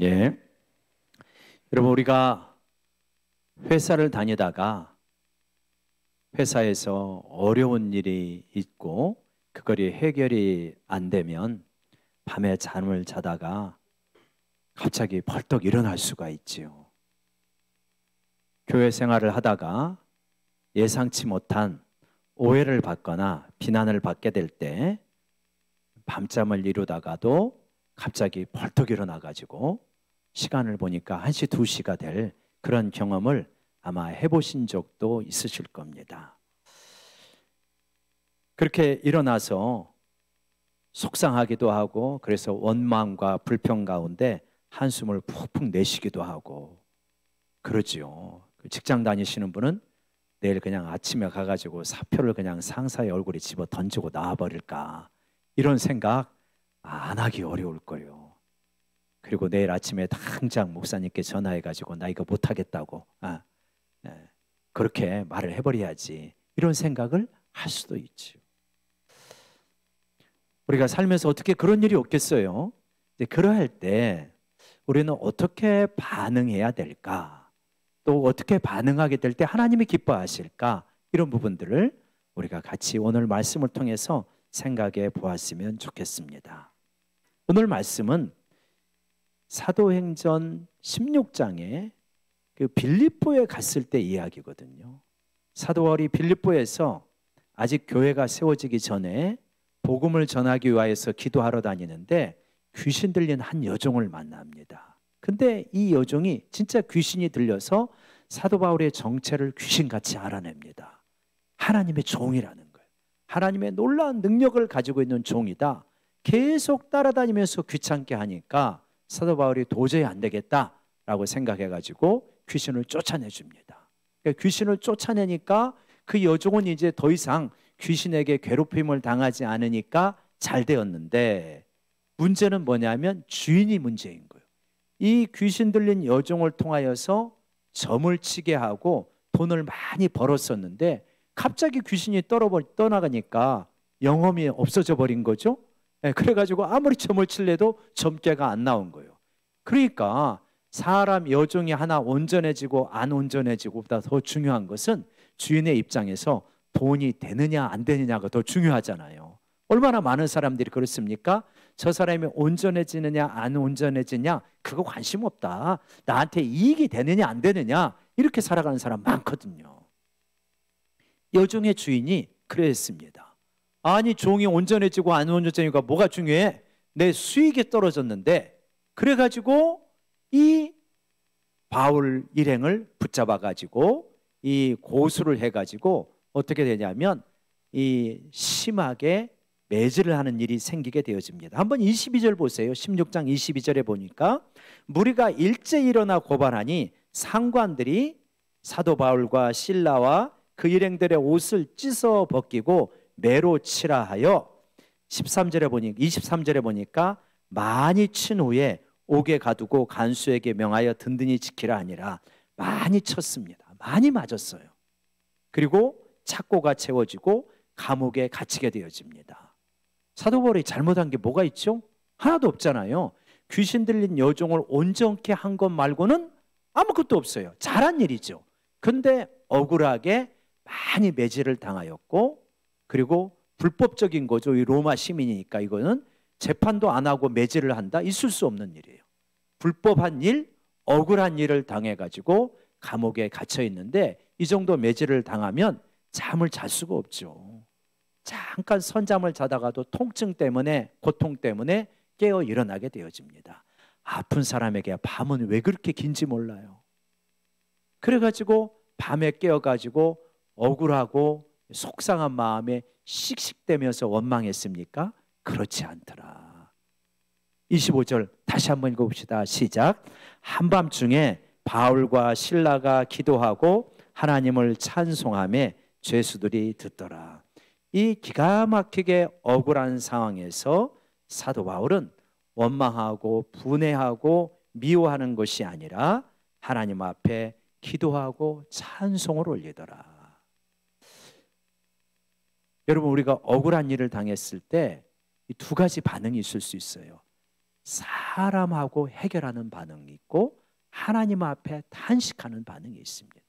예. 여러분, 우리가 회사를 다니다가 회사에서 어려운 일이 있고 그거리 해결이 안 되면 밤에 잠을 자다가 갑자기 벌떡 일어날 수가 있지요. 교회 생활을 하다가 예상치 못한 오해를 받거나 비난을 받게 될 때 밤잠을 이루다가도 갑자기 벌떡 일어나가지고 시간을 보니까 1시, 2시가 될 그런 경험을 아마 해보신 적도 있으실 겁니다. 그렇게 일어나서 속상하기도 하고 그래서 원망과 불평 가운데 한숨을 푹푹 내쉬기도 하고 그러지요. 직장 다니시는 분은 내일 그냥 아침에 가가지고 사표를 그냥 상사의 얼굴에 집어 던지고 나와버릴까 이런 생각 안 하기 어려울 거예요. 그리고 내일 아침에 당장 목사님께 전화해가지고 나 이거 못하겠다고 그렇게 말을 해버려야지 이런 생각을 할 수도 있죠. 우리가 살면서 어떻게 그런 일이 없겠어요? 그러할 때 우리는 어떻게 반응해야 될까? 또 어떻게 반응하게 될 때 하나님이 기뻐하실까? 이런 부분들을 우리가 같이 오늘 말씀을 통해서 생각해 보았으면 좋겠습니다. 오늘 말씀은 사도행전 16장에 그 빌립보에 갔을 때 이야기거든요. 사도 바울이 빌립보에서 아직 교회가 세워지기 전에 복음을 전하기 위하여서 기도하러 다니는데 귀신 들린 한 여종을 만납니다. 근데 이 여종이 진짜 귀신이 들려서 사도 바울의 정체를 귀신같이 알아냅니다. 하나님의 종이라는 거예요. 하나님의 놀라운 능력을 가지고 있는 종이다. 계속 따라다니면서 귀찮게 하니까 사도 바울이 도저히 안 되겠다라고 생각해가지고 귀신을 쫓아내줍니다. 그러니까 귀신을 쫓아내니까 그 여종은 이제 더 이상 귀신에게 괴롭힘을 당하지 않으니까 잘 되었는데 문제는 뭐냐면 주인이 문제인 거예요. 이 귀신 들린 여종을 통하여서 점을 치게 하고 돈을 많이 벌었었는데 갑자기 귀신이 떠나가니까 영험이 없어져 버린 거죠. 그래가지고 아무리 점을 칠래도 점괘가 안 나온 거예요. 그러니까 사람 여종이 하나 온전해지고 안 온전해지고보다 더 중요한 것은 주인의 입장에서 돈이 되느냐 안 되느냐가 더 중요하잖아요. 얼마나 많은 사람들이 그렇습니까? 저 사람이 온전해지느냐 안 온전해지냐 그거 관심 없다. 나한테 이익이 되느냐 안 되느냐 이렇게 살아가는 사람 많거든요. 여종의 주인이 그랬습니다. 아니 종이 온전해지고 안 온전해지니까 뭐가 중요해? 내 수익이 떨어졌는데 그래가지고 이 바울 일행을 붙잡아가지고 이 고수를 해가지고 어떻게 되냐면 이 심하게 매질을 하는 일이 생기게 되어집니다. 한번 22절 보세요. 16장 22절에 보니까 무리가 일제 일어나 고발하니 상관들이 사도 바울과 실라와 그 일행들의 옷을 찢어 벗기고 매로 치라 하여 23절에 보니까 많이 친 후에 옥에 가두고 간수에게 명하여 든든히 지키라 하니라. 많이 쳤습니다. 많이 맞았어요. 그리고 착고가 채워지고 감옥에 갇히게 되어집니다. 사도 바울이 잘못한 게 뭐가 있죠? 하나도 없잖아요. 귀신 들린 여종을 온전케 한 것 말고는 아무것도 없어요. 잘한 일이죠. 근데 억울하게 많이 매질을 당하였고 그리고 불법적인 거죠. 이 로마 시민이니까 이거는 재판도 안 하고 매질을 한다? 있을 수 없는 일이에요. 불법한 일, 억울한 일을 당해가지고 감옥에 갇혀 있는데 이 정도 매질을 당하면 잠을 잘 수가 없죠. 잠깐 선잠을 자다가도 통증 때문에 고통 때문에 깨어 일어나게 되어집니다. 아픈 사람에게 밤은 왜 그렇게 긴지 몰라요. 그래가지고 밤에 깨어가지고 억울하고 속상한 마음에 씩씩대면서 원망했습니까? 그렇지 않더라. 25절 다시 한번 읽어봅시다. 시작. 한밤중에 바울과 실라가 기도하고 하나님을 찬송하며 죄수들이 듣더라. 이 기가 막히게 억울한 상황에서 사도 바울은 원망하고 분해하고 미워하는 것이 아니라 하나님 앞에 기도하고 찬송을 올리더라. 여러분, 우리가 억울한 일을 당했을 때 이 두 가지 반응이 있을 수 있어요. 싹 사람하고 해결하는 반응이 있고 하나님 앞에 탄식하는 반응이 있습니다.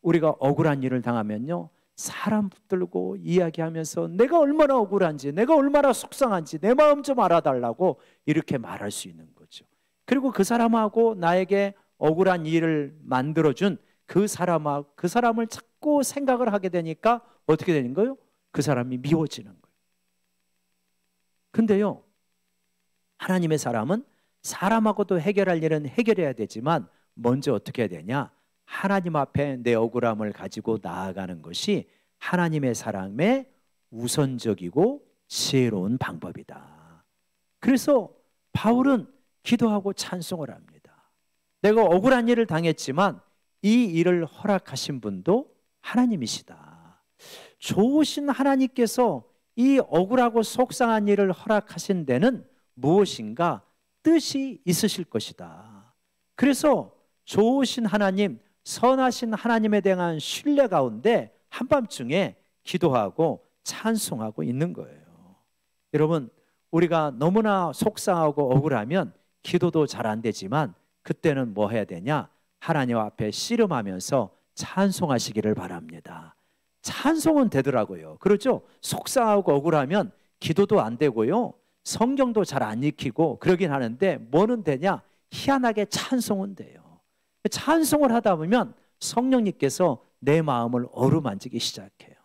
우리가 억울한 일을 당하면요, 사람 붙들고 이야기하면서 내가 얼마나 억울한지, 내가 얼마나 속상한지 내 마음 좀 알아달라고 이렇게 말할 수 있는 거죠. 그리고 그 사람하고 나에게 억울한 일을 만들어준 그 사람을 자꾸 생각을 하게 되니까 어떻게 되는 거예요? 그 사람이 미워지는 거예요. 근데요, 하나님의 사람은 사람하고도 해결할 일은 해결해야 되지만 먼저 어떻게 해야 되냐? 하나님 앞에 내 억울함을 가지고 나아가는 것이 하나님의 사람의 우선적이고 지혜로운 방법이다. 그래서 바울은 기도하고 찬송을 합니다. 내가 억울한 일을 당했지만 이 일을 허락하신 분도 하나님이시다. 좋으신 하나님께서 이 억울하고 속상한 일을 허락하신 데는 무엇인가 뜻이 있으실 것이다. 그래서 좋으신 하나님, 선하신 하나님에 대한 신뢰 가운데 한밤중에 기도하고 찬송하고 있는 거예요. 여러분, 우리가 너무나 속상하고 억울하면 기도도 잘 안 되지만 그때는 뭐 해야 되냐? 하나님 앞에 씨름하면서 찬송하시기를 바랍니다. 찬송은 되더라고요. 그렇죠? 속상하고 억울하면 기도도 안 되고요, 성경도 잘 안 읽히고 그러긴 하는데 뭐는 되냐? 희한하게 찬송은 돼요. 찬송을 하다 보면 성령님께서 내 마음을 어루만지기 시작해요.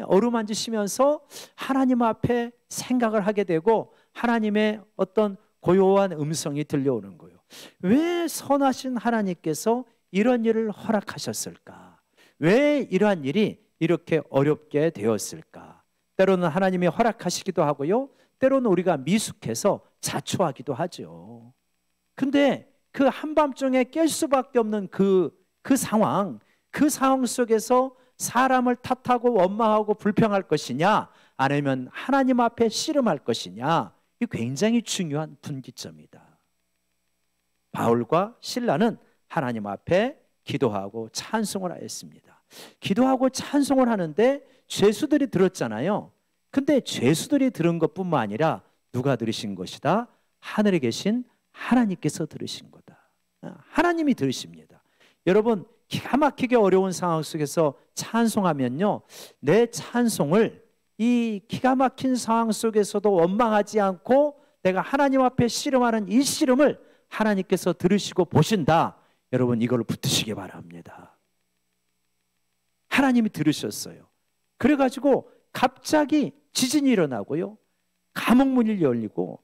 어루만지시면서 하나님 앞에 생각을 하게 되고 하나님의 어떤 고요한 음성이 들려오는 거예요. 왜 선하신 하나님께서 이런 일을 허락하셨을까? 왜 이러한 일이 이렇게 어렵게 되었을까? 때로는 하나님이 허락하시기도 하고요, 때로는 우리가 미숙해서 자초하기도 하죠. 근데 그 한밤중에 깰 수밖에 없는 그 상황 속에서 사람을 탓하고 원망하고 불평할 것이냐, 아니면 하나님 앞에 씨름할 것이냐, 이 굉장히 중요한 분기점이다. 바울과 실라는 하나님 앞에 기도하고 찬송을 하였습니다. 기도하고 찬송을 하는데 죄수들이 들었잖아요. 근데 죄수들이 들은 것뿐만 아니라 누가 들으신 것이다? 하늘에 계신 하나님께서 들으신 거다. 하나님이 들으십니다. 여러분, 기가 막히게 어려운 상황 속에서 찬송하면요, 내 찬송을 이 기가 막힌 상황 속에서도 원망하지 않고 내가 하나님 앞에 씨름하는 이 씨름을 하나님께서 들으시고 보신다. 여러분, 이걸 붙드시기 바랍니다. 하나님이 들으셨어요. 그래가지고 갑자기 지진이 일어나고요, 감옥문이 열리고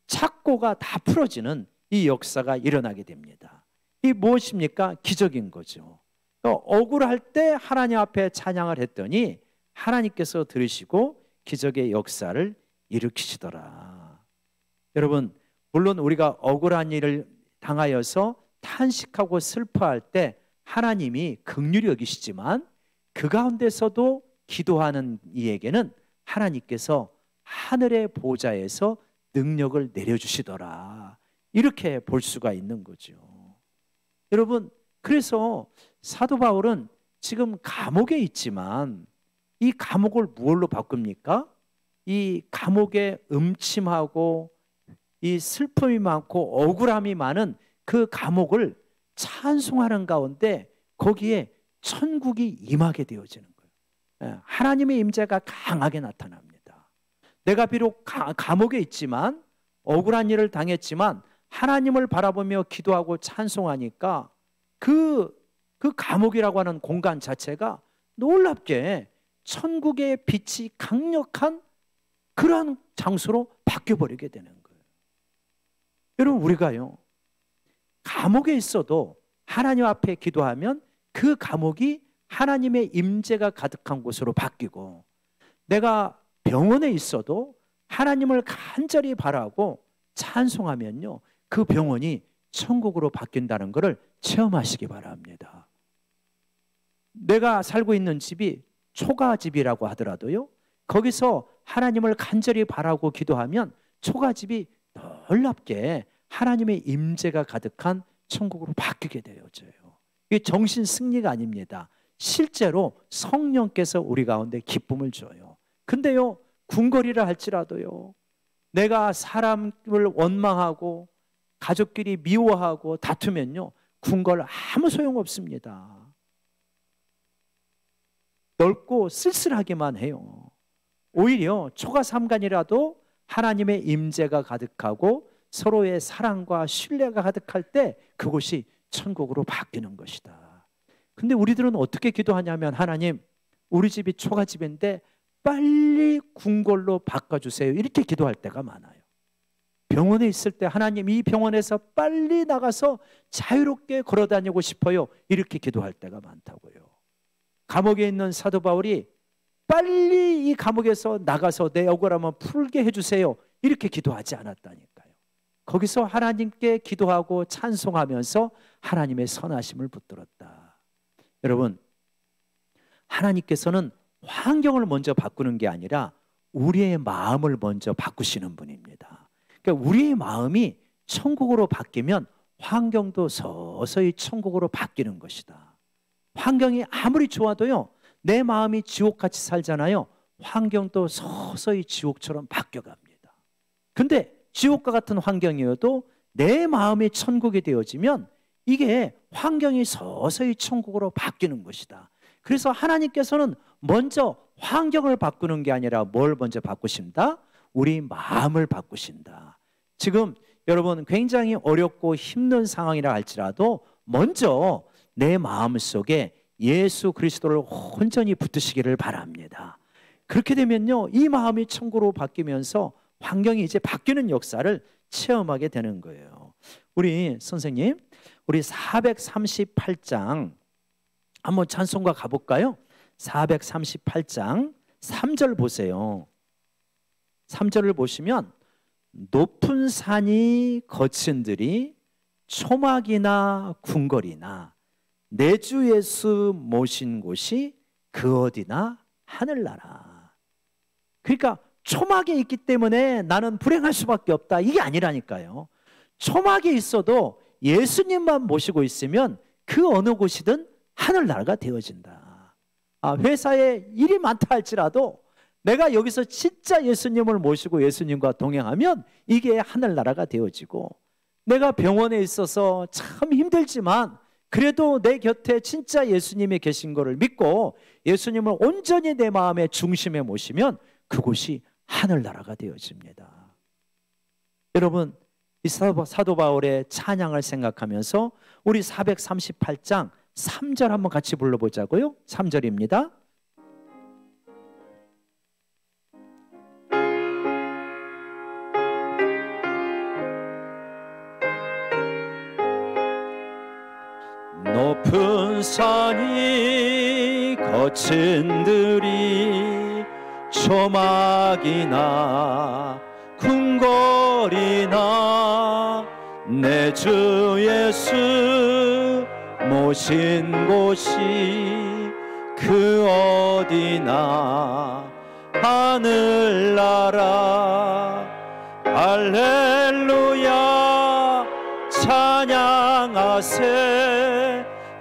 착고가 다 풀어지는 이 역사가 일어나게 됩니다. 이 무엇입니까? 기적인 거죠. 억울할 때 하나님 앞에 찬양을 했더니 하나님께서 들으시고 기적의 역사를 일으키시더라. 여러분, 물론 우리가 억울한 일을 당하여서 탄식하고 슬퍼할 때 하나님이 긍휼히 여기시지만 그 가운데서도 기도하는 이에게는 하나님께서 하늘의 보좌에서 능력을 내려주시더라. 이렇게 볼 수가 있는 거죠. 여러분, 그래서 사도 바울은 지금 감옥에 있지만 이 감옥을 무엇로 바꿉니까? 이 감옥에 음침하고 이 슬픔이 많고 억울함이 많은 그 감옥을 찬송하는 가운데 거기에 천국이 임하게 되어지는 거예요. 하나님의 임재가 강하게 나타납니다. 내가 비록 감옥에 있지만, 억울한 일을 당했지만 하나님을 바라보며 기도하고 찬송하니까 그 감옥이라고 하는 공간 자체가 놀랍게 천국의 빛이 강력한 그러한 장소로 바뀌어버리게 되는 거예요. 여러분, 우리가요, 감옥에 있어도 하나님 앞에 기도하면 그 감옥이 하나님의 임재가 가득한 곳으로 바뀌고, 내가 병원에 있어도 하나님을 간절히 바라고 찬송하면요, 그 병원이 천국으로 바뀐다는 것을 체험하시기 바랍니다. 내가 살고 있는 집이 초가집이라고 하더라도요, 거기서 하나님을 간절히 바라고 기도하면 초가집이 놀랍게 하나님의 임재가 가득한 천국으로 바뀌게 되어져요. 이게 정신 승리가 아닙니다. 실제로 성령께서 우리 가운데 기쁨을 줘요. 근데요, 궁궐이라 할지라도요, 내가 사람을 원망하고 가족끼리 미워하고 다투면요, 궁궐 아무 소용없습니다. 넓고 쓸쓸하기만 해요. 오히려 초가 삼간이라도 하나님의 임재가 가득하고 서로의 사랑과 신뢰가 가득할 때 그곳이 천국으로 바뀌는 것이다. 근데 우리들은 어떻게 기도하냐면, 하나님, 우리 집이 초가집인데 빨리 궁궐로 바꿔주세요, 이렇게 기도할 때가 많아요. 병원에 있을 때, 하나님, 이 병원에서 빨리 나가서 자유롭게 걸어다니고 싶어요, 이렇게 기도할 때가 많다고요. 감옥에 있는 사도 바울이 빨리 이 감옥에서 나가서 내 억울함을 풀게 해주세요, 이렇게 기도하지 않았다니까요. 거기서 하나님께 기도하고 찬송하면서 하나님의 선하심을 붙들었다. 여러분, 하나님께서는 환경을 먼저 바꾸는 게 아니라 우리의 마음을 먼저 바꾸시는 분입니다. 그러니까 우리의 마음이 천국으로 바뀌면 환경도 서서히 천국으로 바뀌는 것이다. 환경이 아무리 좋아도요, 내 마음이 지옥같이 살잖아요. 환경도 서서히 지옥처럼 바뀌어갑니다. 근데 지옥과 같은 환경이어도 내 마음이 천국이 되어지면 이게 환경이 서서히 천국으로 바뀌는 것이다. 그래서 하나님께서는 먼저 환경을 바꾸는 게 아니라 뭘 먼저 바꾸신다? 우리 마음을 바꾸신다. 지금 여러분 굉장히 어렵고 힘든 상황이라 할지라도 먼저 내 마음 속에 예수 그리스도를 온전히 붙드시기를 바랍니다. 그렇게 되면요, 이 마음이 천국으로 바뀌면서 환경이 이제 바뀌는 역사를 체험하게 되는 거예요. 우리 선생님, 우리 438장 한번 찬송가 가볼까요? 438장 3절 보세요. 3절을 보시면, 높은 산이 거친들이 초막이나 궁궐이나 내 주 예수 모신 곳이 그 어디나 하늘나라. 그러니까 초막에 있기 때문에 나는 불행할 수밖에 없다, 이게 아니라니까요. 초막에 있어도 예수님만 모시고 있으면 그 어느 곳이든 하늘나라가 되어진다. 회사에 일이 많다 할지라도 내가 여기서 진짜 예수님을 모시고 예수님과 동행하면 이게 하늘나라가 되어지고, 내가 병원에 있어서 참 힘들지만 그래도 내 곁에 진짜 예수님이 계신 것을 믿고 예수님을 온전히 내 마음의 중심에 모시면 그곳이 하늘나라가 되어집니다. 여러분, 이 사도 바울의 찬양을 생각하면서 우리 438장 3절 한번 같이 불러보자고요. 3절입니다. 높은 산이 거친 들이 초막이나 궁궐이나 내 주 예수 모신 곳이 그 어디나 하늘나라. 할렐루야 찬양하세.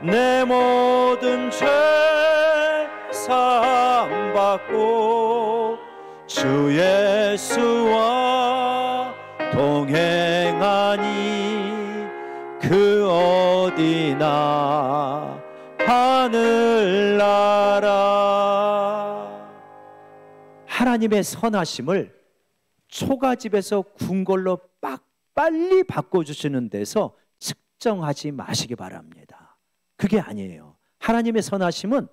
내 모든 죄 사함받고 주 예수와 동행하니 그 어디나 하늘나라. 하나님의 선하심을 초가집에서 궁궐로 빨리 바꿔주시는 데서 측정하지 마시기 바랍니다. 그게 아니에요. 하나님의 선하심은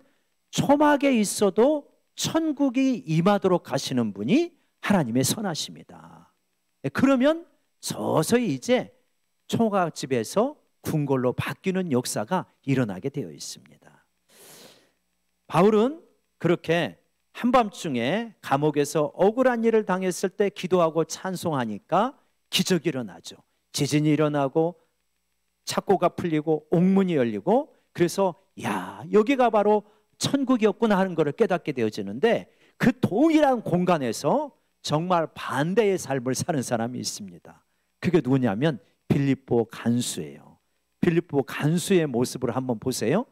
초막에 있어도 천국이 임하도록 하시는 분이 하나님의 선하심이다. 그러면 서서히 이제 초가집에서 궁궐로 바뀌는 역사가 일어나게 되어 있습니다. 바울은 그렇게 한밤중에 감옥에서 억울한 일을 당했을 때 기도하고 찬송하니까 기적이 일어나죠. 지진이 일어나고 착고가 풀리고 옥문이 열리고, 그래서 야, 여기가 바로 천국이었구나 하는 것을 깨닫게 되어지는데, 그 동일한 공간에서 정말 반대의 삶을 사는 사람이 있습니다. 그게 누구냐면 빌립보 간수예요. 빌립보 간수의 모습을 한번 보세요.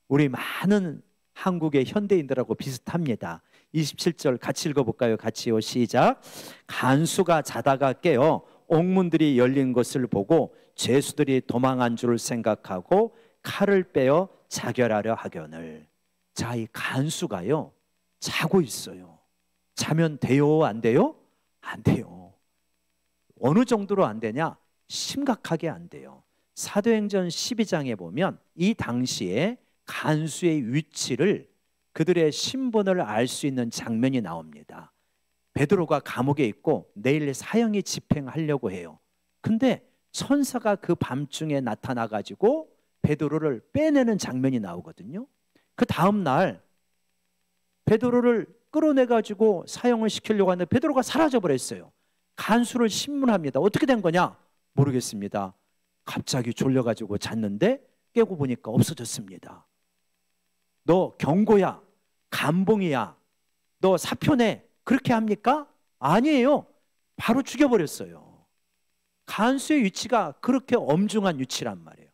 우리 많은 한국의 현대인들하고 비슷합니다. 27절 같이 읽어볼까요? 같이요. 시작. 간수가 자다가 깨어 옥문들이 열린 것을 보고 죄수들이 도망한 줄 생각하고 칼을 빼어 자결하려 하거늘. 자, 이 간수가요 자고 있어요. 자면 돼요? 안 돼요? 안 돼요. 어느 정도로 안 되냐? 심각하게 안 돼요. 사도행전 12장에 보면 이 당시에 간수의 위치를, 그들의 신분을 알 수 있는 장면이 나옵니다. 베드로가 감옥에 있고 내일 사형이 집행하려고 해요. 근데 천사가 그 밤중에 나타나 가지고 베드로를 빼내는 장면이 나오거든요. 그 다음 날 베드로를 끌어내 가지고 사형을 시키려고 하는데 베드로가 사라져 버렸어요. 간수를 신문합니다. 어떻게 된 거냐? 모르겠습니다. 갑자기 졸려 가지고 잤는데 깨고 보니까 없어졌습니다. 너 경고야, 감봉이야, 너 사표내, 그렇게 합니까? 아니에요. 바로 죽여버렸어요. 간수의 위치가 그렇게 엄중한 위치란 말이에요.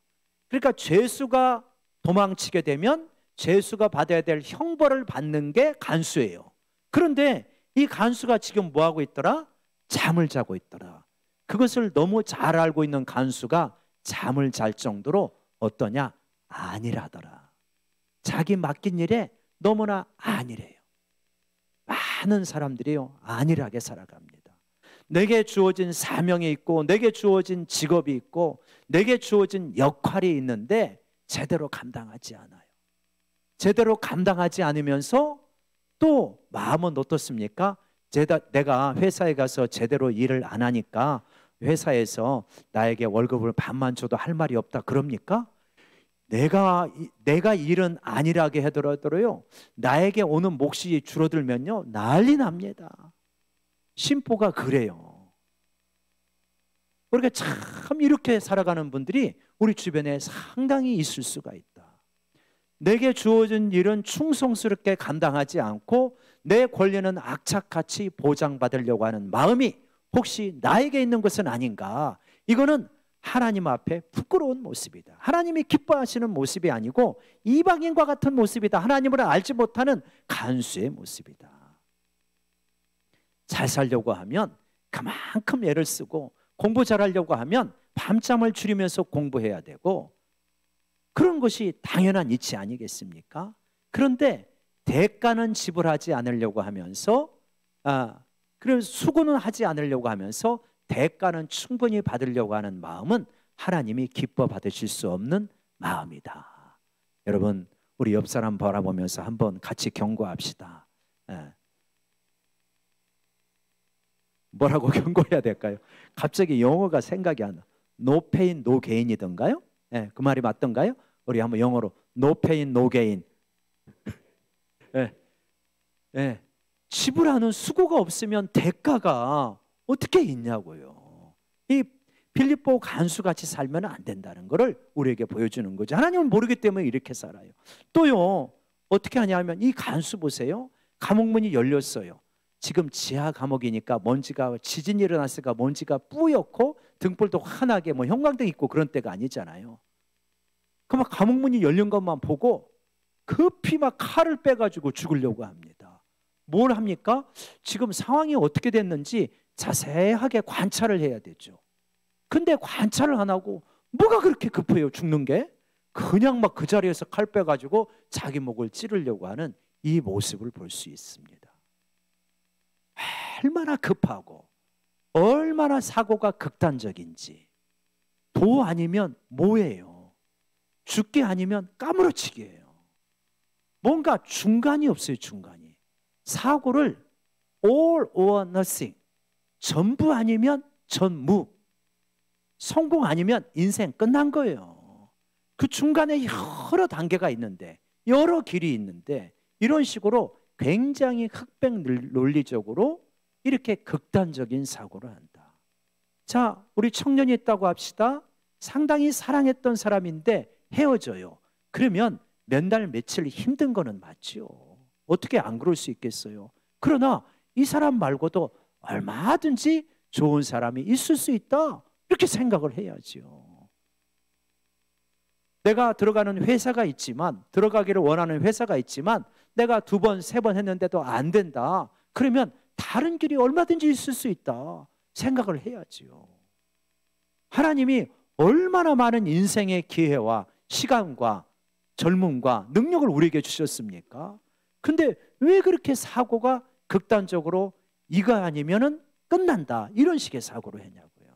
그러니까 죄수가 도망치게 되면 죄수가 받아야 될 형벌을 받는 게 간수예요. 그런데 이 간수가 지금 뭐하고 있더라? 잠을 자고 있더라. 그것을 너무 잘 알고 있는 간수가 잠을 잘 정도로 어떠냐? 안일하더라. 자기 맡긴 일에 너무나 안일해요. 많은 사람들이요 안일하게 살아갑니다. 내게 주어진 사명이 있고 내게 주어진 직업이 있고 내게 주어진 역할이 있는데 제대로 감당하지 않아요. 제대로 감당하지 않으면서 또 마음은 어떻습니까? 내가 회사에 가서 제대로 일을 안 하니까 회사에서 나에게 월급을 반만 줘도 할 말이 없다 그럽니까? 내가 일은 안일하게 하더라도요 나에게 오는 몫이 줄어들면요 난리 납니다. 심보가 그래요. 그러니까 참 이렇게 살아가는 분들이 우리 주변에 상당히 있을 수가 있다. 내게 주어진 일은 충성스럽게 감당하지 않고 내 권리는 악착같이 보장받으려고 하는 마음이 혹시 나에게 있는 것은 아닌가? 이거는 하나님 앞에 부끄러운 모습이다. 하나님이 기뻐하시는 모습이 아니고 이방인과 같은 모습이다. 하나님을 알지 못하는 간수의 모습이다. 잘 살려고 하면 그만큼 애를 쓰고 공부 잘하려고 하면 밤잠을 줄이면서 공부해야 되고 그런 것이 당연한 이치 아니겠습니까? 그런데 대가는 지불하지 않으려고 하면서 그리고 수고는 하지 않으려고 하면서 대가는 충분히 받으려고 하는 마음은 하나님이 기뻐 받으실 수 없는 마음이다. 여러분 우리 옆 사람 바라보면서 한번 같이 경고합시다. 뭐라고 경고해야 될까요? 갑자기 영어가 생각이 안 나. No pain, no gain이던가요? 그 말이 맞던가요? 우리 한번 영어로 No pain, no gain. 지불하는 수고가 없으면 대가가 어떻게 있냐고요. 이 빌립보 간수같이 살면 안 된다는 것을 우리에게 보여주는 거죠. 하나님은 모르기 때문에 이렇게 살아요. 또요 어떻게 하냐면 이 간수 보세요. 감옥문이 열렸어요. 지금 지하 감옥이니까 먼지가 지진이 일어났으니까 먼지가 뿌옇고 등불도 환하게 뭐 형광등 있고 그런 때가 아니잖아요. 그럼 감옥문이 열린 것만 보고 급히 막 칼을 빼가지고 죽으려고 합니다. 뭘 합니까? 지금 상황이 어떻게 됐는지 자세하게 관찰을 해야 되죠. 근데 관찰을 안 하고 뭐가 그렇게 급해요 죽는 게? 그냥 막 그 자리에서 칼 빼가지고 자기 목을 찌르려고 하는 이 모습을 볼 수 있습니다. 얼마나 급하고 얼마나 사고가 극단적인지. 도 아니면 뭐예요? 죽기 아니면 까무러치기예요. 뭔가 중간이 없어요. 중간이. 사고를 all or nothing, 전부 아니면 전무, 성공 아니면 인생 끝난 거예요. 그 중간에 여러 단계가 있는데 여러 길이 있는데 이런 식으로 굉장히 흑백 논리적으로 이렇게 극단적인 사고를 한다. 자, 우리 청년이 있다고 합시다. 상당히 사랑했던 사람인데 헤어져요. 그러면 몇 날 며칠 힘든 거는 맞죠. 어떻게 안 그럴 수 있겠어요. 그러나 이 사람 말고도 얼마든지 좋은 사람이 있을 수 있다. 이렇게 생각을 해야죠. 내가 들어가는 회사가 있지만, 들어가기를 원하는 회사가 있지만 내가 2번, 3번 했는데도 안 된다. 그러면 다른 길이 얼마든지 있을 수 있다 생각을 해야지요. 하나님이 얼마나 많은 인생의 기회와 시간과 젊음과 능력을 우리에게 주셨습니까? 근데 왜 그렇게 사고가 극단적으로 이거 아니면은 끝난다 이런 식의 사고로 했냐고요.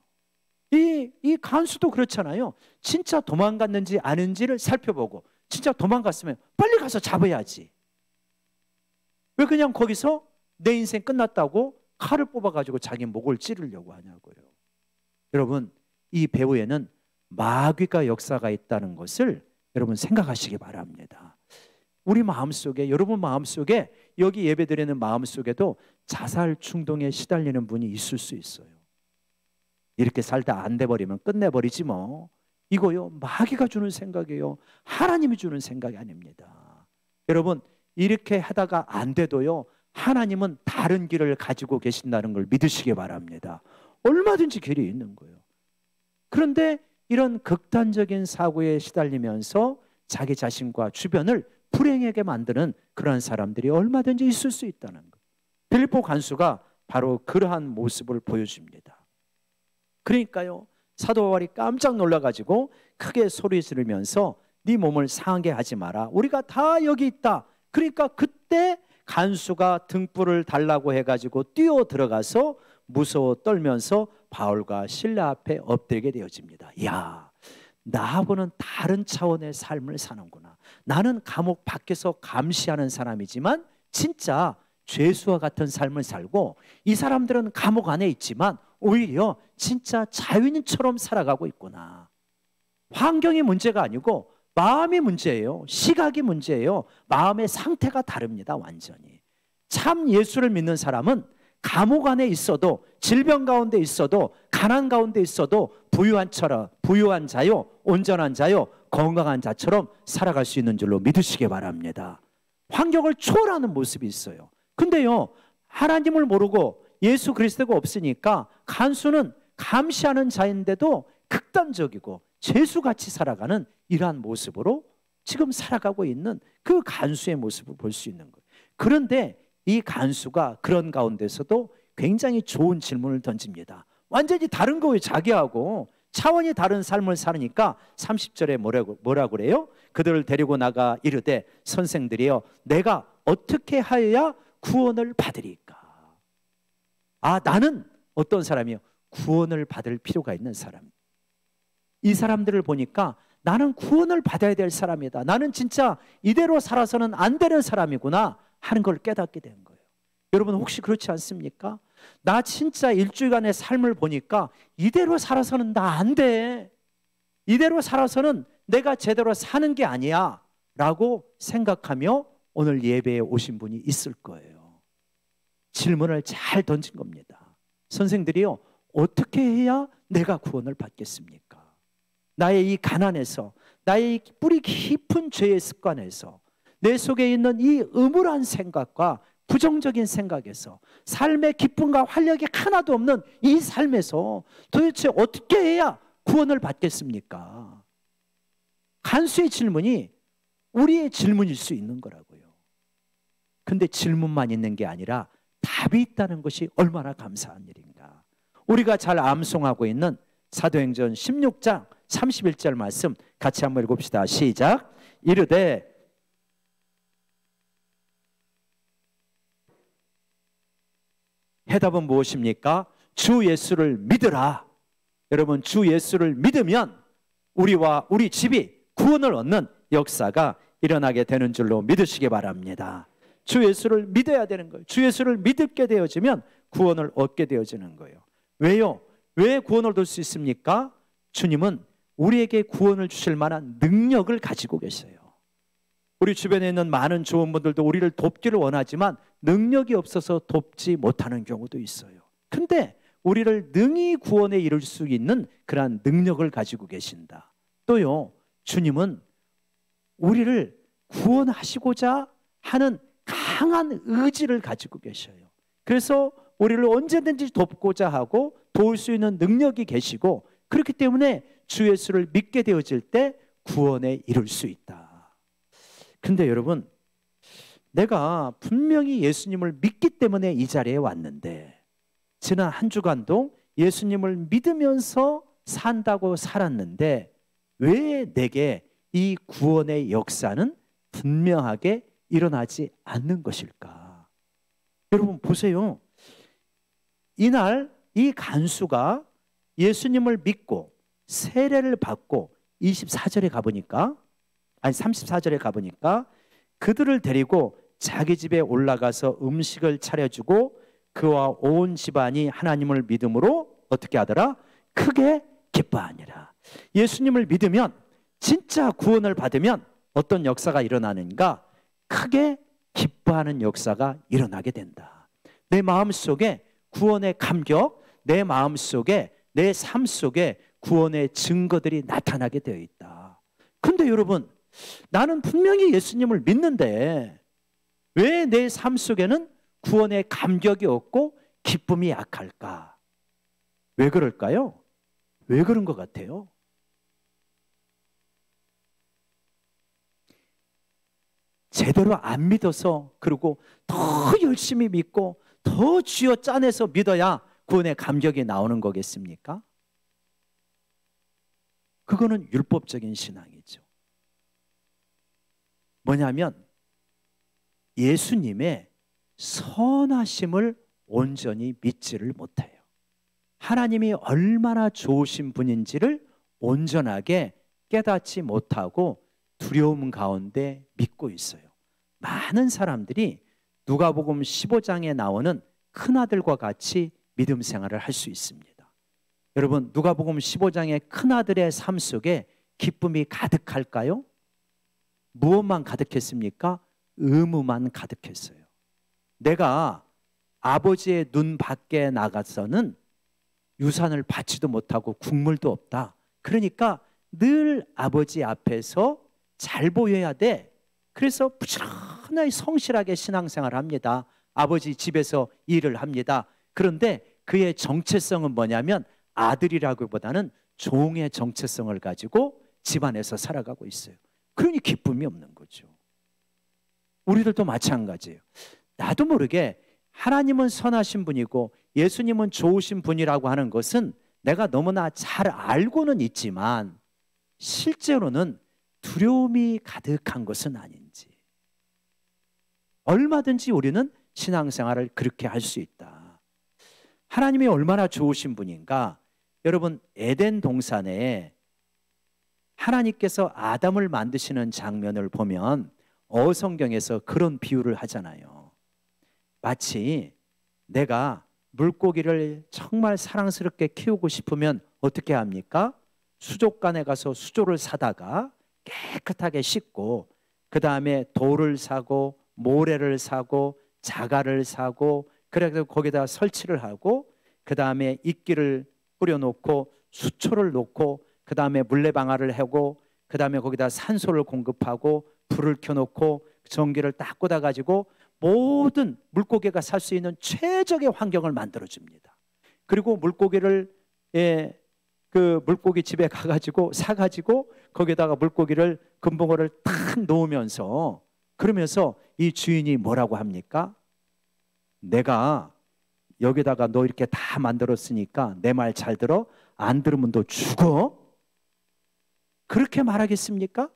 이 간수도 그렇잖아요. 진짜 도망갔는지 아닌지를 살펴보고 진짜 도망갔으면 빨리 가서 잡아야지. 왜 그냥 거기서 내 인생 끝났다고 칼을 뽑아가지고 자기 목을 찌르려고 하냐고요. 여러분, 이 배후에는 마귀가 역사가 있다는 것을 여러분 생각하시기 바랍니다. 우리 마음속에, 여러분 마음속에, 여기 예배드리는 마음속에도 자살 충동에 시달리는 분이 있을 수 있어요. 이렇게 살다 안 돼버리면 끝내버리지 뭐. 이거요, 마귀가 주는 생각이에요. 하나님이 주는 생각이 아닙니다. 여러분, 이렇게 하다가 안 돼도요, 하나님은 다른 길을 가지고 계신다는 걸 믿으시기 바랍니다. 얼마든지 길이 있는 거예요. 그런데 이런 극단적인 사고에 시달리면서 자기 자신과 주변을 불행하게 만드는 그러한 사람들이 얼마든지 있을 수 있다는 거예요. 빌립보 간수가 바로 그러한 모습을 보여줍니다. 그러니까요, 사도 바울이 깜짝 놀라가지고 크게 소리 지르면서 네 몸을 상하게 하지 마라. 우리가 다 여기 있다. 그러니까 그때 간수가 등불을 달라고 해가지고 뛰어 들어가서 무서워 떨면서 바울과 실라 앞에 엎드리게 되어집니다. 이야, 나하고는 다른 차원의 삶을 사는구나. 나는 감옥 밖에서 감시하는 사람이지만 진짜 죄수와 같은 삶을 살고, 이 사람들은 감옥 안에 있지만 오히려 진짜 자유인처럼 살아가고 있구나. 환경이 문제가 아니고 마음이 문제예요. 시각이 문제예요. 마음의 상태가 다릅니다. 완전히. 참 예수를 믿는 사람은 감옥 안에 있어도, 질병 가운데 있어도, 가난 가운데 있어도 부유한 자요, 온전한 자요, 건강한 자처럼 살아갈 수 있는 줄로 믿으시기 바랍니다. 환경을 초월하는 모습이 있어요. 근데요, 하나님을 모르고 예수 그리스도가 없으니까 간수는 감시하는 자인데도 극단적이고 죄수같이 살아가는 이러한 모습으로 지금 살아가고 있는 그 간수의 모습을 볼 수 있는 거예요. 그런데 이 간수가 그런 가운데서도 굉장히 좋은 질문을 던집니다. 완전히 다른 거예요. 자기하고 차원이 다른 삶을 사니까 30절에 뭐라고 그래요? 그들을 데리고 나가 이르되 선생들이여 내가 어떻게 하여야 구원을 받으리까? 아, 나는 어떤 사람이요? 구원을 받을 필요가 있는 사람. 이 사람들을 보니까 나는 구원을 받아야 될 사람이다. 나는 진짜 이대로 살아서는 안 되는 사람이구나 하는 걸 깨닫게 된 거예요. 여러분 혹시 그렇지 않습니까? 나 진짜 일주일간의 삶을 보니까 이대로 살아서는 나 안 돼. 이대로 살아서는 내가 제대로 사는 게 아니야 라고 생각하며 오늘 예배에 오신 분이 있을 거예요. 질문을 잘 던진 겁니다. 선생들이요, 어떻게 해야 내가 구원을 받겠습니까? 나의 이 가난에서, 나의 이 뿌리 깊은 죄의 습관에서, 내 속에 있는 이 음울한 생각과 부정적인 생각에서, 삶의 기쁨과 활력이 하나도 없는 이 삶에서 도대체 어떻게 해야 구원을 받겠습니까? 간수의 질문이 우리의 질문일 수 있는 거라고요. 근데 질문만 있는 게 아니라 답이 있다는 것이 얼마나 감사한 일인가. 우리가 잘 암송하고 있는 사도행전 16장 31절 말씀 같이 한번 읽읍시다. 시작. 이르되 해답은 무엇입니까? 주 예수를 믿으라. 여러분, 주 예수를 믿으면 우리와 우리 집이 구원을 얻는 역사가 일어나게 되는 줄로 믿으시기 바랍니다. 주 예수를 믿어야 되는 거예요. 주 예수를 믿게 되어지면 구원을 얻게 되어지는 거예요. 왜요? 왜 구원을 얻을 수 있습니까? 주님은 우리에게 구원을 주실 만한 능력을 가지고 계세요. 우리 주변에 있는 많은 좋은 분들도 우리를 돕기를 원하지만 능력이 없어서 돕지 못하는 경우도 있어요. 근데 우리를 능히 구원에 이룰 수 있는 그러한 능력을 가지고 계신다. 또요, 주님은 우리를 구원하시고자 하는 강한 의지를 가지고 계셔요. 그래서 우리를 언제든지 돕고자 하고 도울 수 있는 능력이 계시고, 그렇기 때문에 주 예수를 믿게 되어질 때 구원에 이룰 수 있다. 근데 여러분, 내가 분명히 예수님을 믿기 때문에 이 자리에 왔는데, 지난 한 주간도 예수님을 믿으면서 산다고 살았는데 왜 내게 이 구원의 역사는 분명하게 일어나지 않는 것일까? 여러분 보세요. 이날 이 간수가 예수님을 믿고 세례를 받고 24절에 가보니까, 아니 34절에 가보니까 그들을 데리고 자기 집에 올라가서 음식을 차려주고 그와 온 집안이 하나님을 믿음으로 어떻게 하더라? 크게 기뻐하니라. 예수님을 믿으면, 진짜 구원을 받으면 어떤 역사가 일어나는가? 크게 기뻐하는 역사가 일어나게 된다. 내 마음속에 구원의 감격, 내 마음속에, 내 삶 속에 구원의 증거들이 나타나게 되어 있다. 근데 여러분, 나는 분명히 예수님을 믿는데 왜 내 삶 속에는 구원의 감격이 없고 기쁨이 약할까? 왜 그럴까요? 왜 그런 것 같아요? 제대로 안 믿어서, 그리고 더 열심히 믿고 더 쥐어 짜내서 믿어야 구원의 감격이 나오는 거겠습니까? 그거는 율법적인 신앙이죠. 뭐냐면 예수님의 선하심을 온전히 믿지를 못해요. 하나님이 얼마나 좋으신 분인지를 온전하게 깨닫지 못하고 두려움 가운데 믿고 있어요. 많은 사람들이 누가복음 15장에 나오는 큰아들과 같이 믿음 생활을 할 수 있습니다. 여러분, 누가복음 15장의 큰아들의 삶 속에 기쁨이 가득할까요? 무엇만 가득했습니까? 의무만 가득했어요. 내가 아버지의 눈 밖에 나가서는 유산을 받지도 못하고 국물도 없다. 그러니까 늘 아버지 앞에서 잘 보여야 돼. 그래서 부지런히 성실하게 신앙생활을 합니다. 아버지 집에서 일을 합니다. 그런데 그의 정체성은 뭐냐면 아들이라기보다는 종의 정체성을 가지고 집안에서 살아가고 있어요. 그러니 기쁨이 없는 거죠. 우리들도 마찬가지예요. 나도 모르게 하나님은 선하신 분이고 예수님은 좋으신 분이라고 하는 것은 내가 너무나 잘 알고는 있지만 실제로는 두려움이 가득한 것은 아닌지. 얼마든지 우리는 신앙생활을 그렇게 할 수 있다. 하나님이 얼마나 좋으신 분인가. 여러분, 에덴 동산에 하나님께서 아담을 만드시는 장면을 보면 어성경에서 그런 비유를 하잖아요. 마치 내가 물고기를 정말 사랑스럽게 키우고 싶으면 어떻게 합니까? 수족관에 가서 수조를 사다가 깨끗하게 씻고 그 다음에 돌을 사고 모래를 사고 자갈을 사고 그래서 거기다 설치를 하고 그 다음에 이끼를 뿌려놓고 수초를 놓고 그 다음에 물레방아를 하고 그 다음에 거기다 산소를 공급하고 불을 켜놓고 전기를 딱 꽂아가지고 모든 물고기가 살 수 있는 최적의 환경을 만들어줍니다. 그리고 물고기를 그 물고기 집에 가가지고 사가지고 거기다가 물고기를 금붕어를 탁 놓으면서 그러면서 이 주인이 뭐라고 합니까? 내가 여기다가 너 이렇게 다 만들었으니까 내 말 잘 들어. 안 들으면 너 죽어. 그렇게 말하겠습니까?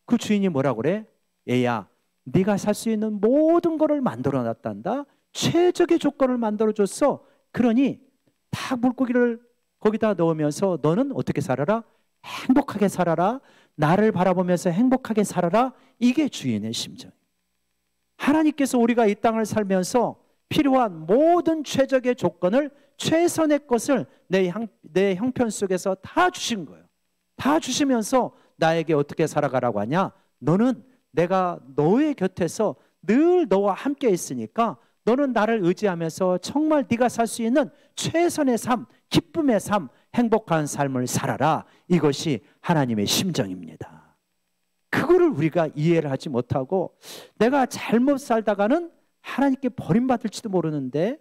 그 주인이 뭐라고 그래? 얘야, 네가 살 수 있는 모든 거를 만들어 놨단다. 최적의 조건을 만들어줬어. 그러니 다 물고기를 거기다 넣으면서 너는 어떻게 살아라? 행복하게 살아라. 나를 바라보면서 행복하게 살아라. 이게 주인의 심정. 하나님께서 우리가 이 땅을 살면서 필요한 모든 최적의 조건을, 최선의 것을 내 형편 속에서 다 주신 거예요. 다 주시면서 나에게 어떻게 살아가라고 하냐? 너는 내가 너의 곁에서 늘 너와 함께 있으니까 너는 나를 의지하면서 정말 네가 살 수 있는 최선의 삶, 기쁨의 삶, 행복한 삶을 살아라. 이것이 하나님의 심정입니다. 그거를 우리가 이해를 하지 못하고 내가 잘못 살다가는 하나님께 버림받을지도 모르는데,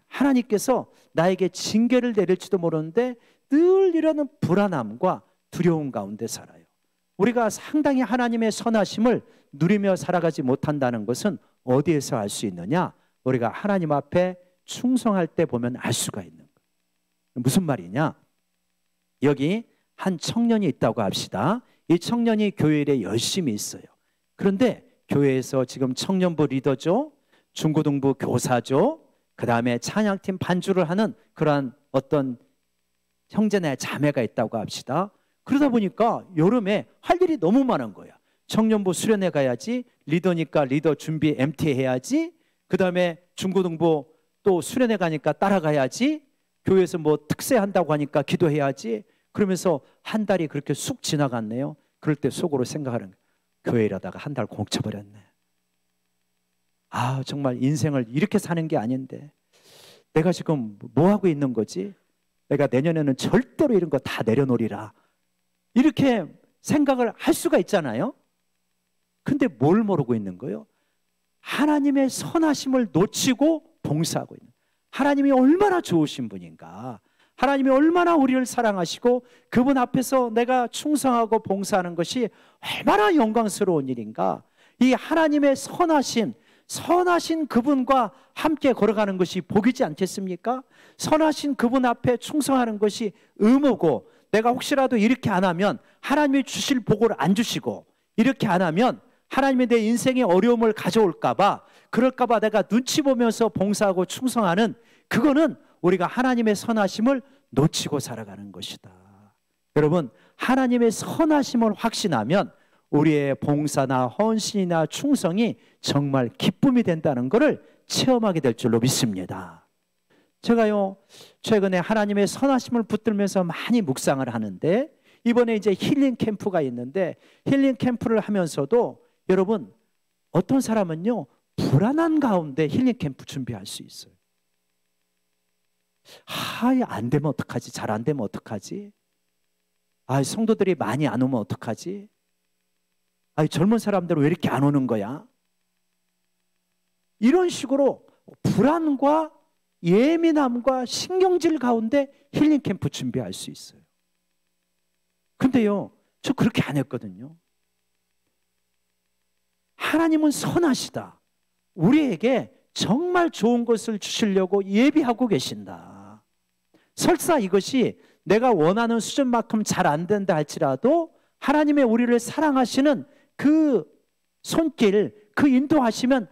하나님께서 나에게 징계를 내릴지도 모르는데 늘 이러는 불안함과 두려움 가운데 살아요. 우리가 상당히 하나님의 선하심을 누리며 살아가지 못한다는 것은 어디에서 알 수 있느냐? 우리가 하나님 앞에 충성할 때 보면 알 수가 있는 거예요. 무슨 말이냐? 여기 한 청년이 있다고 합시다. 이 청년이 교회 일에 열심히 있어요. 그런데 교회에서 지금 청년부 리더죠, 중고등부 교사죠, 그 다음에 찬양팀 반주를 하는 그러한 어떤 형제나 자매가 있다고 합시다. 그러다 보니까 여름에 할 일이 너무 많은 거야. 청년부 수련회 가야지, 리더니까 리더 준비 MT 해야지, 그 다음에 중고등부 또 수련회 가니까 따라가야지, 교회에서 뭐 특세 한다고 하니까 기도해야지. 그러면서 한 달이 그렇게 쑥 지나갔네요. 그럴 때 속으로 생각하는 거예요. 교회 일하다가 한 달 공쳐버렸네. 아, 정말 인생을 이렇게 사는 게 아닌데 내가 지금 뭐 하고 있는 거지? 내가 내년에는 절대로 이런 거 다 내려놓으리라, 이렇게 생각을 할 수가 있잖아요. 근데 뭘 모르고 있는 거예요? 하나님의 선하심을 놓치고 봉사하고 있는, 하나님이 얼마나 좋으신 분인가, 하나님이 얼마나 우리를 사랑하시고 그분 앞에서 내가 충성하고 봉사하는 것이 얼마나 영광스러운 일인가. 이 하나님의 선하신 그분과 함께 걸어가는 것이 복이지 않겠습니까? 선하신 그분 앞에 충성하는 것이 의무고, 내가 혹시라도 이렇게 안 하면 하나님이 주실 복을 안 주시고, 이렇게 안 하면 하나님이 내 인생에 어려움을 가져올까 봐, 그럴까 봐 내가 눈치 보면서 봉사하고 충성하는, 그거는 우리가 하나님의 선하심을 놓치고 살아가는 것이다. 여러분, 하나님의 선하심을 확신하면 우리의 봉사나 헌신이나 충성이 정말 기쁨이 된다는 것을 체험하게 될 줄로 믿습니다. 제가요, 최근에 하나님의 선하심을 붙들면서 많이 묵상을 하는데, 이번에 이제 힐링 캠프가 있는데, 힐링 캠프를 하면서도 여러분, 어떤 사람은요 불안한 가운데 힐링 캠프 준비할 수 있어요. 안 되면 어떡하지? 잘 안 되면 어떡하지? 성도들이 많이 안 오면 어떡하지? 젊은 사람들은 왜 이렇게 안 오는 거야? 이런 식으로 불안과 예민함과 신경질 가운데 힐링 캠프 준비할 수 있어요. 근데요, 저 그렇게 안 했거든요. 하나님은 선하시다. 우리에게 정말 좋은 것을 주시려고 예비하고 계신다. 설사 이것이 내가 원하는 수준만큼 잘 안 된다 할지라도 하나님의 우리를 사랑하시는 그 손길, 그 인도하시면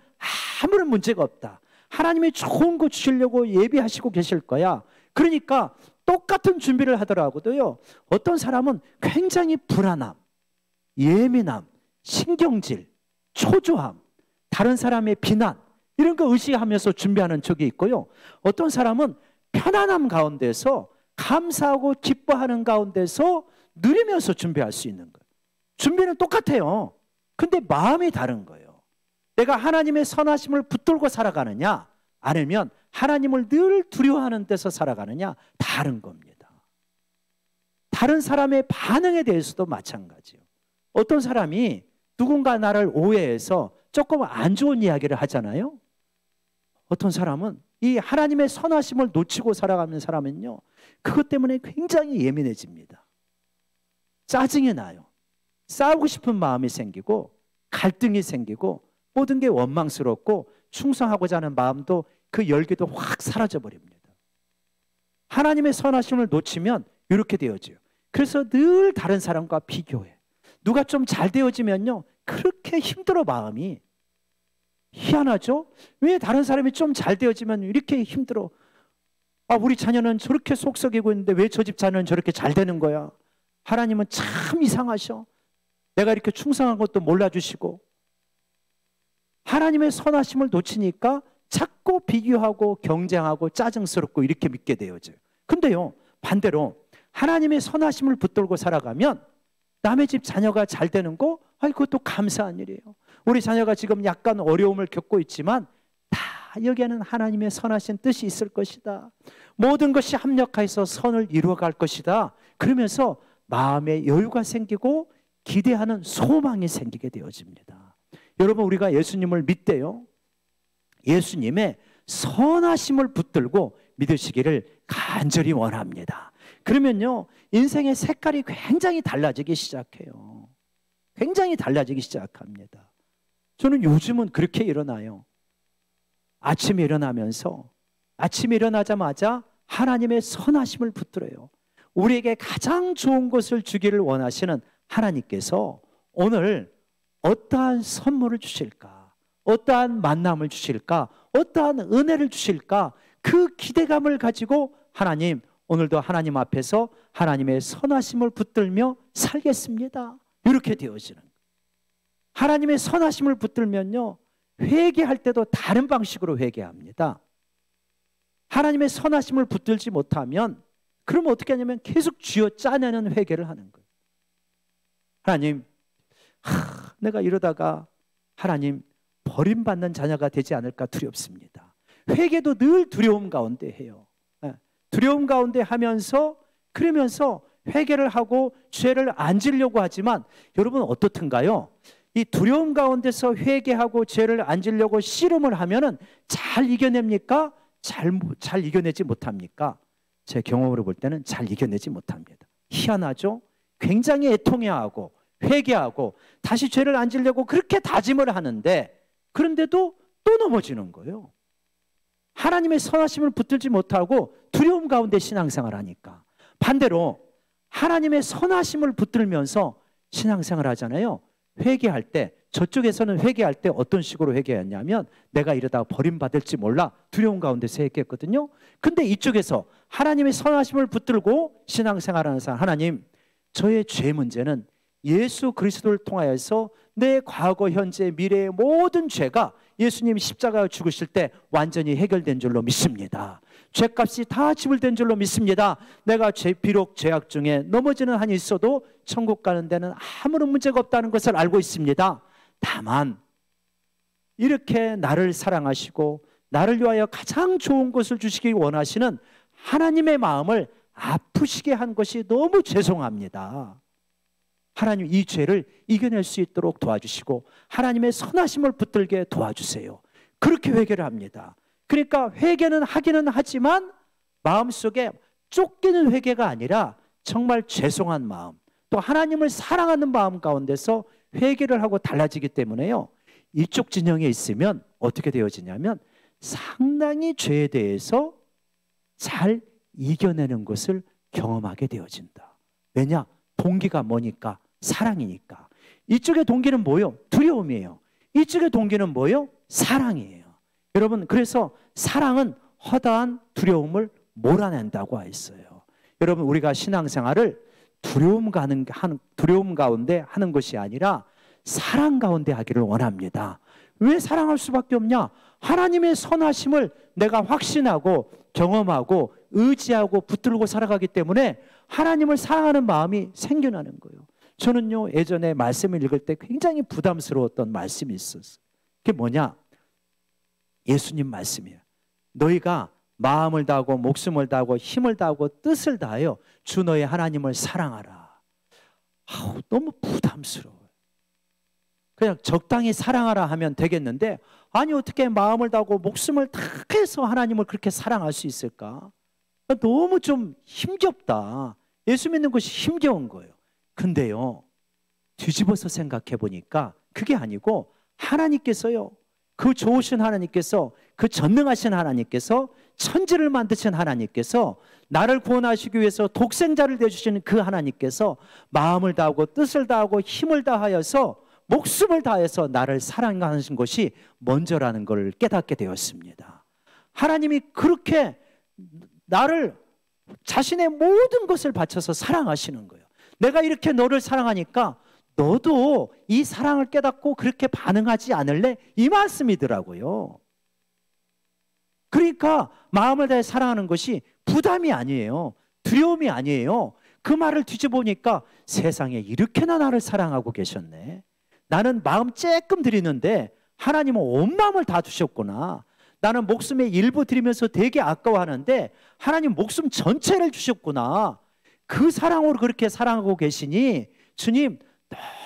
아무런 문제가 없다. 하나님이 좋은 거 주시려고 예비하시고 계실 거야. 그러니까 똑같은 준비를 하더라고도요, 어떤 사람은 굉장히 불안함, 예민함, 신경질, 초조함, 다른 사람의 비난, 이런 거 의식하면서 준비하는 적이 있고요, 어떤 사람은 편안함 가운데서 감사하고 기뻐하는 가운데서 누리면서 준비할 수 있는 거예요. 준비는 똑같아요. 근데 마음이 다른 거예요. 내가 하나님의 선하심을 붙들고 살아가느냐, 아니면 하나님을 늘 두려워하는 데서 살아가느냐, 다른 겁니다. 다른 사람의 반응에 대해서도 마찬가지예요. 어떤 사람이 누군가 나를 오해해서 조금 안 좋은 이야기를 하잖아요. 어떤 사람은 이 하나님의 선하심을 놓치고 살아가는 사람은요, 그것 때문에 굉장히 예민해집니다. 짜증이 나요. 싸우고 싶은 마음이 생기고 갈등이 생기고 모든 게 원망스럽고 충성하고자 하는 마음도, 그 열기도 확 사라져 버립니다. 하나님의 선하심을 놓치면 이렇게 되어져요. 그래서 늘 다른 사람과 비교해. 누가 좀 잘 되어지면요, 그렇게 힘들어 마음이. 희한하죠? 왜 다른 사람이 좀 잘 되어지면 이렇게 힘들어? 우리 자녀는 저렇게 속썩이고 있는데 왜 저 집 자녀는 저렇게 잘 되는 거야? 하나님은 참 이상하셔. 내가 이렇게 충성한 것도 몰라주시고. 하나님의 선하심을 놓치니까 자꾸 비교하고 경쟁하고 짜증스럽고 이렇게 믿게 되어져요. 근데요, 반대로 하나님의 선하심을 붙들고 살아가면 남의 집 자녀가 잘 되는 거, 그것도 감사한 일이에요. 우리 자녀가 지금 약간 어려움을 겪고 있지만 다 여기에는 하나님의 선하신 뜻이 있을 것이다. 모든 것이 합력해서 선을 이루어갈 것이다. 그러면서 마음에 여유가 생기고 기대하는 소망이 생기게 되어집니다. 여러분, 우리가 예수님을 믿대요. 예수님의 선하심을 붙들고 믿으시기를 간절히 원합니다. 그러면요, 인생의 색깔이 굉장히 달라지기 시작해요. 굉장히 달라지기 시작합니다. 저는 요즘은 그렇게 일어나요. 아침에 일어나자마자 하나님의 선하심을 붙들어요. 우리에게 가장 좋은 것을 주기를 원하시는 하나님께서 오늘 어떠한 선물을 주실까? 어떠한 만남을 주실까? 어떠한 은혜를 주실까? 그 기대감을 가지고 하나님, 오늘도 하나님 앞에서 하나님의 선하심을 붙들며 살겠습니다. 이렇게 되어지는 거예요. 하나님의 선하심을 붙들면요, 회개할 때도 다른 방식으로 회개합니다. 하나님의 선하심을 붙들지 못하면 그러면 어떻게 하냐면 계속 쥐어 짜내는 회개를 하는 거예요. 하나님, 내가 이러다가 하나님 버림받는 자녀가 되지 않을까 두렵습니다. 회개도 늘 두려움 가운데 해요. 두려움 가운데 하면서 그러면서 회개를 하고 죄를 안 지려고 하지만 여러분 어떻든가요? 이 두려움 가운데서 회개하고 죄를 안 지려고 씨름을 하면은 잘 이겨냅니까? 잘 이겨내지 못합니까? 제 경험으로 볼 때는 잘 이겨내지 못합니다. 희한하죠? 굉장히 애통해하고 회개하고 다시 죄를 안 지려고 그렇게 다짐을 하는데 그런데도 또 넘어지는 거예요. 하나님의 선하심을 붙들지 못하고 두려움 가운데 신앙생활을 하니까. 반대로 하나님의 선하심을 붙들면서 신앙생활을 하잖아요. 회개할 때, 저쪽에서는 회개할 때 어떤 식으로 회개했냐면 내가 이러다가 버림받을지 몰라 두려움 가운데서 회개했거든요. 근데 이쪽에서 하나님의 선하심을 붙들고 신앙생활하는 사람, 하나님, 저의 죄 문제는 예수 그리스도를 통하여서 내 과거, 현재, 미래의 모든 죄가 예수님이 십자가에 죽으실 때 완전히 해결된 줄로 믿습니다. 죄값이 다 지불된 줄로 믿습니다. 내가 비록 죄악 중에 넘어지는 한이 있어도 천국 가는 데는 아무런 문제가 없다는 것을 알고 있습니다. 다만 이렇게 나를 사랑하시고 나를 위하여 가장 좋은 것을 주시기 원하시는 하나님의 마음을 아프시게 한 것이 너무 죄송합니다. 하나님, 이 죄를 이겨낼 수 있도록 도와주시고 하나님의 선하심을 붙들게 도와주세요. 그렇게 회개를 합니다. 그러니까 회개는 하기는 하지만 마음속에 쫓기는 회개가 아니라 정말 죄송한 마음, 또 하나님을 사랑하는 마음 가운데서 회개를 하고 달라지기 때문에요, 이쪽 진영에 있으면 어떻게 되어지냐면 상당히 죄에 대해서 잘 이겨내는 것을 경험하게 되어진다. 왜냐? 동기가 뭐니까? 사랑이니까. 이쪽의 동기는 뭐예요? 두려움이에요. 이쪽의 동기는 뭐예요? 사랑이에요. 여러분, 그래서 사랑은 허다한 두려움을 몰아낸다고 했어요. 여러분, 우리가 신앙생활을 두려움 가운데 하는 것이 아니라 사랑 가운데 하기를 원합니다. 왜 사랑할 수밖에 없냐? 하나님의 선하심을 내가 확신하고 경험하고 의지하고 붙들고 살아가기 때문에 하나님을 사랑하는 마음이 생겨나는 거예요. 저는요, 예전에 말씀을 읽을 때 굉장히 부담스러웠던 말씀이 있었어요. 그게 뭐냐? 예수님 말씀이에요. 너희가 마음을 다하고 목숨을 다하고 힘을 다하고 뜻을 다하여 주 너의 하나님을 사랑하라. 너무 부담스러워요. 그냥 적당히 사랑하라 하면 되겠는데, 아니 어떻게 마음을 다하고 목숨을 다 해서 하나님을 그렇게 사랑할 수 있을까? 너무 좀 힘겹다. 예수 믿는 것이 힘겨운 거예요. 근데요, 뒤집어서 생각해 보니까 그게 아니고 하나님께서요, 그 좋으신 하나님께서, 그 전능하신 하나님께서, 천지를 만드신 하나님께서, 나를 구원하시기 위해서 독생자를 내주시는 그 하나님께서 마음을 다하고 뜻을 다하고 힘을 다하여서 목숨을 다해서 나를 사랑하신 것이 먼저라는 걸 깨닫게 되었습니다. 하나님이 그렇게 나를 자신의 모든 것을 바쳐서 사랑하시는 거예요. 내가 이렇게 너를 사랑하니까 너도 이 사랑을 깨닫고 그렇게 반응하지 않을래? 이 말씀이더라고요. 그러니까 마음을 다해 사랑하는 것이 부담이 아니에요. 두려움이 아니에요. 그 말을 뒤집어보니까 세상에 이렇게나 나를 사랑하고 계셨네. 나는 마음 쬐끔 드리는데 하나님은 온 마음을 다 주셨구나. 나는 목숨의 일부 드리면서 되게 아까워하는데 하나님 목숨 전체를 주셨구나. 그 사랑으로 그렇게 사랑하고 계시니 주님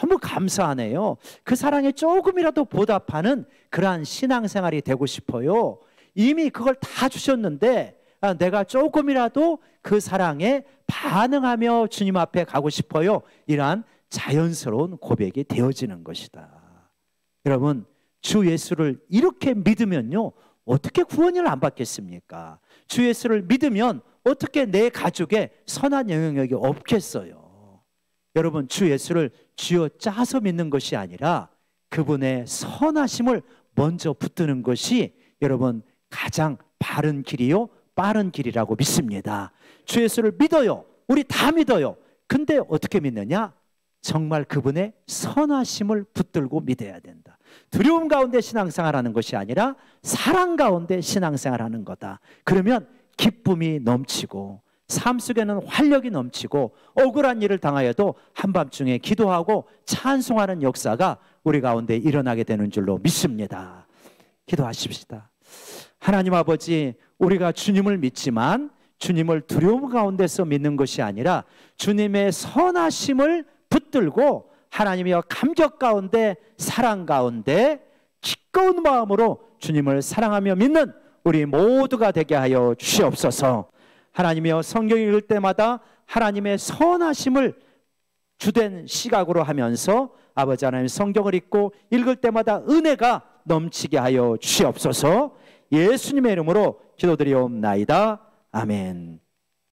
너무 감사하네요. 그 사랑에 조금이라도 보답하는 그러한 신앙생활이 되고 싶어요. 이미 그걸 다 주셨는데 내가 조금이라도 그 사랑에 반응하며 주님 앞에 가고 싶어요. 이러한 자연스러운 고백이 되어지는 것이다. 여러분, 주 예수를 이렇게 믿으면요, 어떻게 구원을 안 받겠습니까? 주 예수를 믿으면 어떻게 내 가족에 선한 영향력이 없겠어요? 여러분, 주 예수를 쥐어 짜서 믿는 것이 아니라 그분의 선하심을 먼저 붙드는 것이 여러분 가장 바른 길이요 빠른 길이라고 믿습니다. 주 예수를 믿어요. 우리 다 믿어요. 근데 어떻게 믿느냐? 정말 그분의 선하심을 붙들고 믿어야 된다. 두려움 가운데 신앙생활하는 것이 아니라 사랑 가운데 신앙생활하는 거다. 그러면 기쁨이 넘치고 삶 속에는 활력이 넘치고 억울한 일을 당하여도 한밤중에 기도하고 찬송하는 역사가 우리 가운데 일어나게 되는 줄로 믿습니다. 기도하십시다. 하나님 아버지, 우리가 주님을 믿지만 주님을 두려움 가운데서 믿는 것이 아니라 주님의 선하심을 붙들고 하나님이여 감격 가운데 사랑 가운데 기꺼운 마음으로 주님을 사랑하며 믿는 우리 모두가 되게 하여 주시옵소서. 하나님이여 성경 읽을 때마다 하나님의 선하심을 주된 시각으로 하면서 아버지 하나님 성경을 읽을 때마다 은혜가 넘치게 하여 주시옵소서. 예수님의 이름으로 기도드리옵나이다. 아멘.